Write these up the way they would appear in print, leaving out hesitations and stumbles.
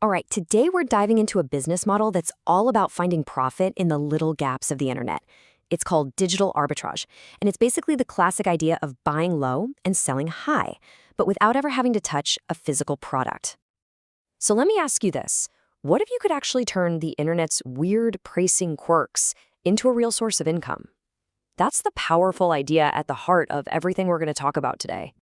All right, today we're diving into a business model that's all about finding profit in the little gaps of the internet. It's called digital arbitrage, and it's basically the classic idea of buying low and selling high, but without ever having to touch a physical product. So let me ask you this. What if you could actually turn the internet's weird pricing quirks into a real source of income? That's the powerful idea at the heart of everything we're going to talk about today.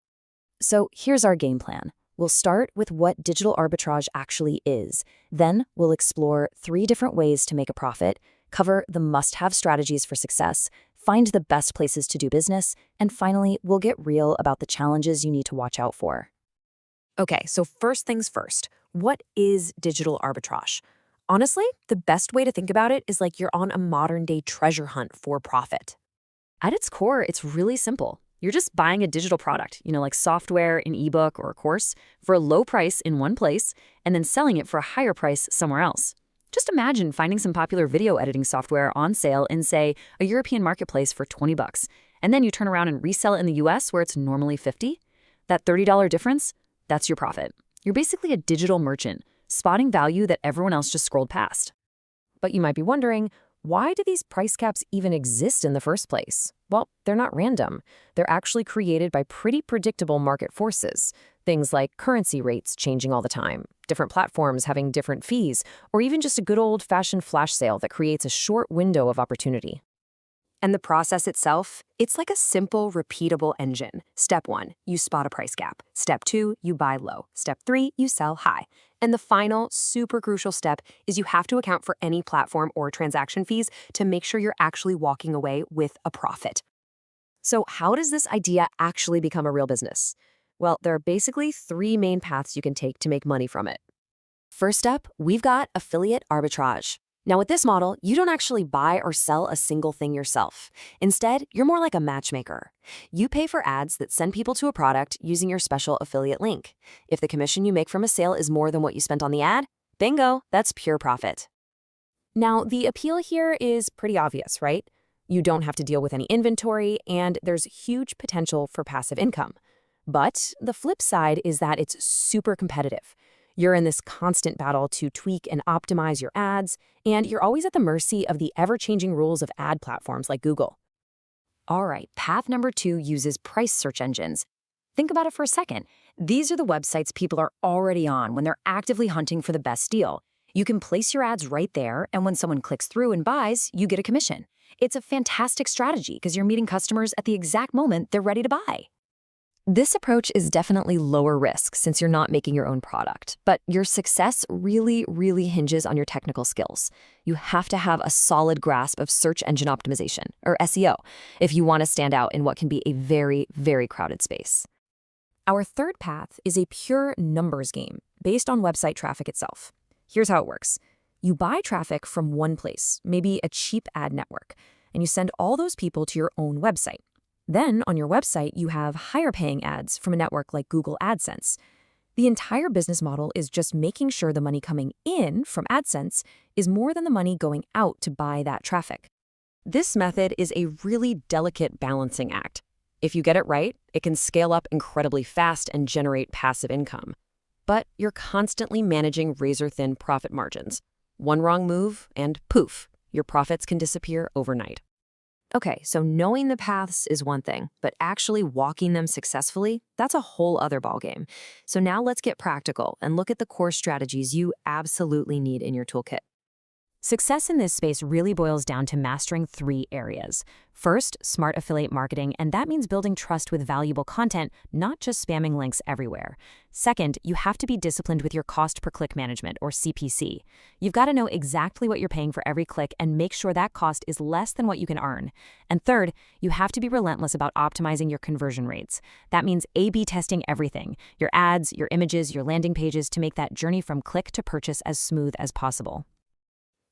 So here's our game plan. We'll start with what digital arbitrage actually is. Then we'll explore 3 different ways to make a profit, cover the must-have strategies for success, find the best places to do business, and finally, we'll get real about the challenges you need to watch out for. Okay, so first things first, what is digital arbitrage? Honestly, the best way to think about it is like you're on a modern-day treasure hunt for profit. At its core, it's really simple. You're just buying a digital product, like software, an ebook, or a course, for a low price in one place, and then selling it for a higher price somewhere else. Just imagine finding some popular video editing software on sale in, say, a European marketplace for $20, and then you turn around and resell it in the US where it's normally $50. That $30 difference, that's your profit. You're basically a digital merchant, spotting value that everyone else just scrolled past. But you might be wondering, why do these price caps even exist in the first place? Well, they're not random. They're actually created by pretty predictable market forces. Things like currency rates changing all the time, different platforms having different fees, or even just a good old-fashioned flash sale that creates a short window of opportunity. And the process itself, it's like a simple, repeatable engine. Step 1, you spot a price gap. Step 2, you buy low. Step 3, you sell high. And the final, super crucial step is you have to account for any platform or transaction fees to make sure you're actually walking away with a profit. So how does this idea actually become a real business? Well, there are basically 3 main paths you can take to make money from it. First up, we've got affiliate arbitrage. Now, with this model, you don't actually buy or sell a single thing yourself. Instead, you're more like a matchmaker. You pay for ads that send people to a product using your special affiliate link. If the commission you make from a sale is more than what you spent on the ad, bingo, that's pure profit. Now, the appeal here is pretty obvious, right? You don't have to deal with any inventory, and there's huge potential for passive income. But the flip side is that it's super competitive. You're in this constant battle to tweak and optimize your ads, and you're always at the mercy of the ever-changing rules of ad platforms like Google. All right, path number 2 uses price search engines. Think about it for a second. These are the websites people are already on when they're actively hunting for the best deal. You can place your ads right there, and when someone clicks through and buys, you get a commission. It's a fantastic strategy because you're meeting customers at the exact moment they're ready to buy. This approach is definitely lower risk since you're not making your own product, but your success really hinges on your technical skills. You have to have a solid grasp of search engine optimization, or SEO, if you want to stand out in what can be a very crowded space. Our third path is a pure numbers game based on website traffic itself. Here's how it works. You buy traffic from one place, maybe a cheap ad network, and you send all those people to your own website. Then, on your website, you have higher-paying ads from a network like Google AdSense. The entire business model is just making sure the money coming in from AdSense is more than the money going out to buy that traffic. This method is a really delicate balancing act. If you get it right, it can scale up incredibly fast and generate passive income. But you're constantly managing razor-thin profit margins. One wrong move, and poof, your profits can disappear overnight. Okay, so knowing the paths is one thing, but actually walking them successfully, that's a whole other ballgame. So now let's get practical and look at the core strategies you absolutely need in your toolkit. Success in this space really boils down to mastering 3 areas. First, smart affiliate marketing, and that means building trust with valuable content, not just spamming links everywhere. Second, you have to be disciplined with your cost per click management, or CPC. You've got to know exactly what you're paying for every click and make sure that cost is less than what you can earn. And third, you have to be relentless about optimizing your conversion rates. That means A/B testing everything, your ads, your images, your landing pages, to make that journey from click to purchase as smooth as possible.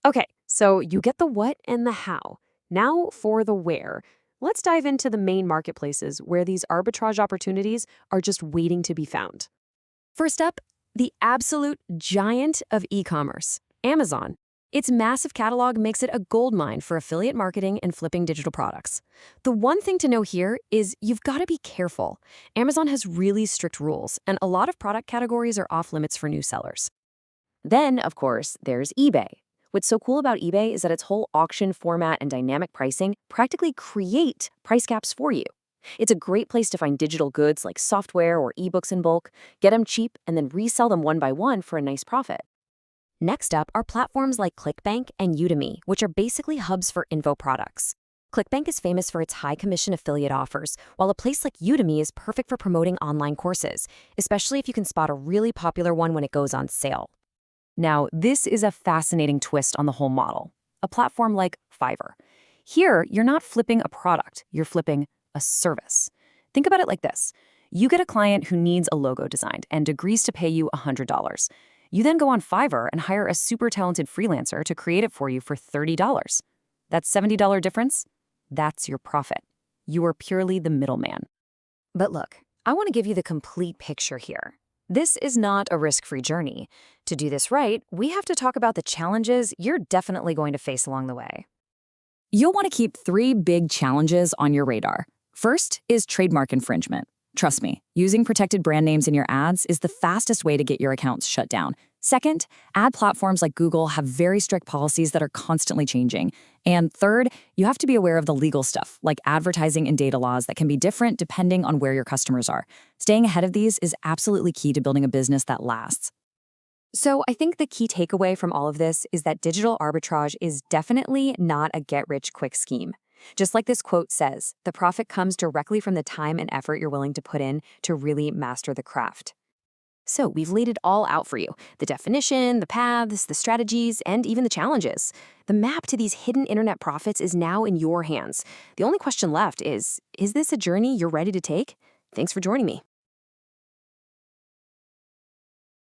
Okay, so you get the what and the how. Now for the where. Let's dive into the main marketplaces where these arbitrage opportunities are just waiting to be found. First up, the absolute giant of e-commerce, Amazon. Its massive catalog makes it a goldmine for affiliate marketing and flipping digital products. The one thing to know here is you've got to be careful. Amazon has really strict rules, and a lot of product categories are off limits for new sellers. Then, of course, there's eBay. What's so cool about eBay is that its whole auction format and dynamic pricing practically create price gaps for you. It's a great place to find digital goods like software or ebooks in bulk, get them cheap, and then resell them one by one for a nice profit. Next up are platforms like ClickBank and Udemy, which are basically hubs for info products. ClickBank is famous for its high commission affiliate offers, while a place like Udemy is perfect for promoting online courses, especially if you can spot a really popular one when it goes on sale. Now, this is a fascinating twist on the whole model. A platform like Fiverr. Here, you're not flipping a product, you're flipping a service. Think about it like this. You get a client who needs a logo designed and agrees to pay you $100. You then go on Fiverr and hire a super talented freelancer to create it for you for $30. That $70 difference? That's your profit. You are purely the middleman. But look, I want to give you the complete picture here. This is not a risk-free journey. To do this right, we have to talk about the challenges you're definitely going to face along the way. You'll want to keep 3 big challenges on your radar. First is trademark infringement. Trust me, using protected brand names in your ads is the fastest way to get your accounts shut down. Second, ad platforms like Google have very strict policies that are constantly changing. And third, you have to be aware of the legal stuff, like advertising and data laws that can be different depending on where your customers are. Staying ahead of these is absolutely key to building a business that lasts. So I think the key takeaway from all of this is that digital arbitrage is definitely not a get-rich-quick scheme. Just like this quote says, the profit comes directly from the time and effort you're willing to put in to really master the craft. So we've laid it all out for you. The definition, the paths, the strategies, and even the challenges. The map to these hidden internet profits is now in your hands. The only question left is this a journey you're ready to take? Thanks for joining me.